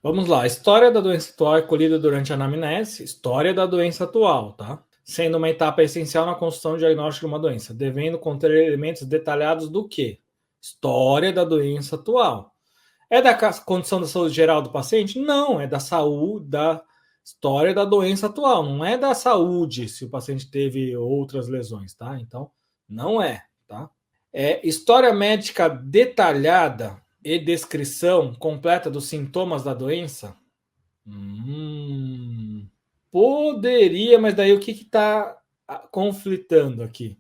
Vamos lá. A história da doença atual é colhida durante a anamnese, história da doença atual, tá? Sendo uma etapa essencial na construção do diagnóstico de uma doença, devendo conter elementos detalhados do quê? História da doença atual. É da condição da saúde geral do paciente? Não, é da saúde, da história da doença atual, não é da saúde se o paciente teve outras lesões, tá? Então, não é, tá? É história médica detalhada e descrição completa dos sintomas da doença? Poderia, mas daí o que está conflitando aqui?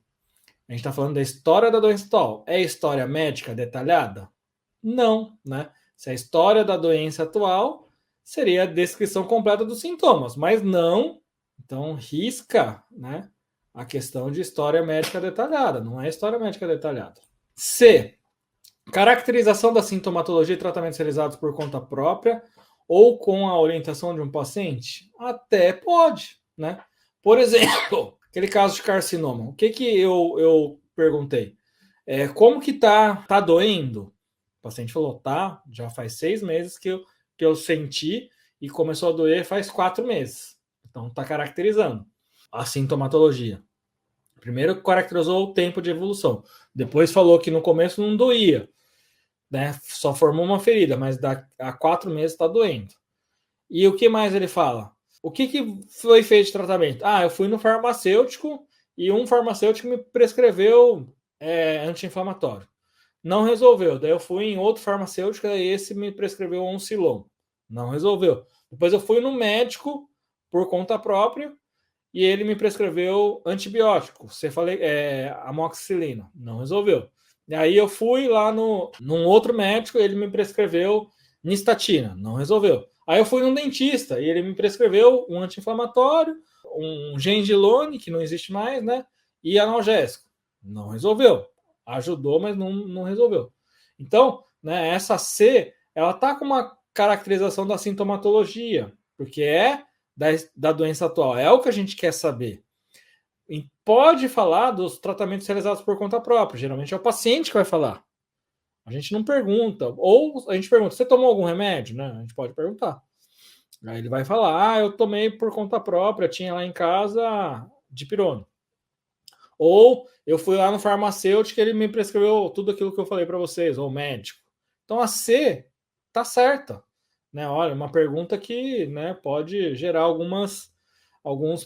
A gente está falando da história da doença atual. É história médica detalhada? Não, né? Se a história da doença atual seria a descrição completa dos sintomas, mas não. Então, risca, né? A questão de história médica detalhada. Não é história médica detalhada. C. Caracterização da sintomatologia e tratamentos realizados por conta própria ou com a orientação de um paciente? Até pode, né? Por exemplo, aquele caso de carcinoma. O que eu perguntei? Como que tá doendo? O paciente falou, tá, já faz 6 meses que eu senti e começou a doer faz 4 meses. Então tá caracterizando a sintomatologia. Primeiro caracterizou o tempo de evolução. Depois falou que no começo não doía, né? Só formou uma ferida, mas há 4 meses está doendo. E o que mais ele fala? O que foi feito de tratamento? Ah, eu fui no farmacêutico e um farmacêutico me prescreveu anti-inflamatório. Não resolveu. Daí eu fui em outro farmacêutico e esse me prescreveu Oncilon. Não resolveu. Depois eu fui no médico por conta própria e ele me prescreveu antibiótico, amoxicilina. Não resolveu. E aí eu fui lá num outro médico, ele me prescreveu nistatina. Não resolveu. Aí eu fui num dentista e ele me prescreveu um anti-inflamatório, um Gentilone, que não existe mais, né? E analgésico. Não resolveu. Ajudou, mas não resolveu. Então, né, essa C, ela tá com uma caracterização da sintomatologia, porque da doença atual. É o que a gente quer saber. E pode falar dos tratamentos realizados por conta própria. Geralmente é o paciente que vai falar. A gente não pergunta. Ou a gente pergunta, você tomou algum remédio? Né? A gente pode perguntar. Aí ele vai falar, eu tomei por conta própria, tinha lá em casa dipirona. Ou eu fui lá no farmacêutico e ele me prescreveu tudo aquilo que eu falei para vocês, ou médico. Então a C tá certa. Né? Olha, uma pergunta que, né, pode gerar alguns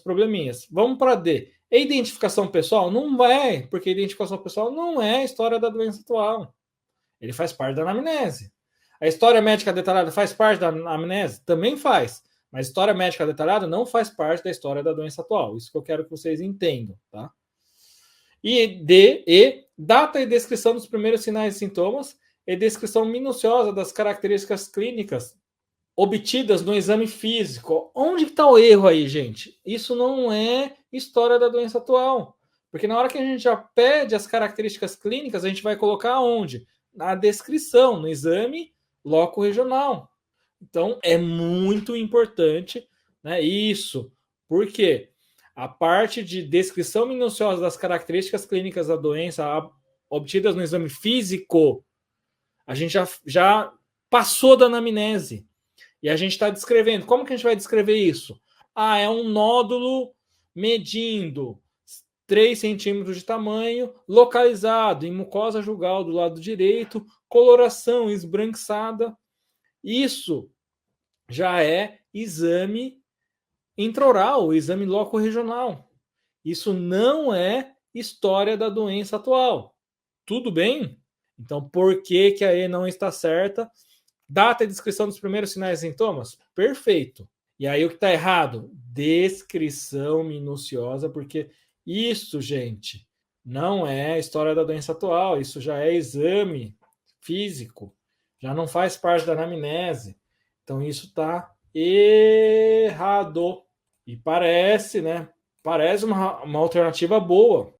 probleminhas. Vamos para D. E identificação pessoal? Não vai, porque identificação pessoal não é a história da doença atual. Ele faz parte da anamnese. A história médica detalhada faz parte da anamnese? Também faz. Mas história médica detalhada não faz parte da história da doença atual. Isso que eu quero que vocês entendam, tá? Data e descrição dos primeiros sinais e sintomas e descrição minuciosa das características clínicas obtidas no exame físico. Onde está o erro aí, gente? Isso não é história da doença atual. Porque na hora que a gente já pede as características clínicas, a gente vai colocar onde? Na descrição, no exame loco regional. Então, é muito importante, né, isso. Por quê? A parte de descrição minuciosa das características clínicas da doença obtidas no exame físico, a gente já passou da anamnese. E a gente está descrevendo. Como que a gente vai descrever isso? Ah, é um nódulo medindo 3 centímetros de tamanho, localizado em mucosa jugal do lado direito, coloração esbranquiçada. Isso já é exame intraoral, exame loco-regional. Isso não é história da doença atual. Tudo bem? Então, por que a E não está certa? Data e descrição dos primeiros sinais e sintomas? Perfeito. E aí o que está errado? Descrição minuciosa, porque isso, gente, não é história da doença atual, isso já é exame físico, já não faz parte da anamnese. Então isso está errado. E parece, né? Parece uma alternativa boa,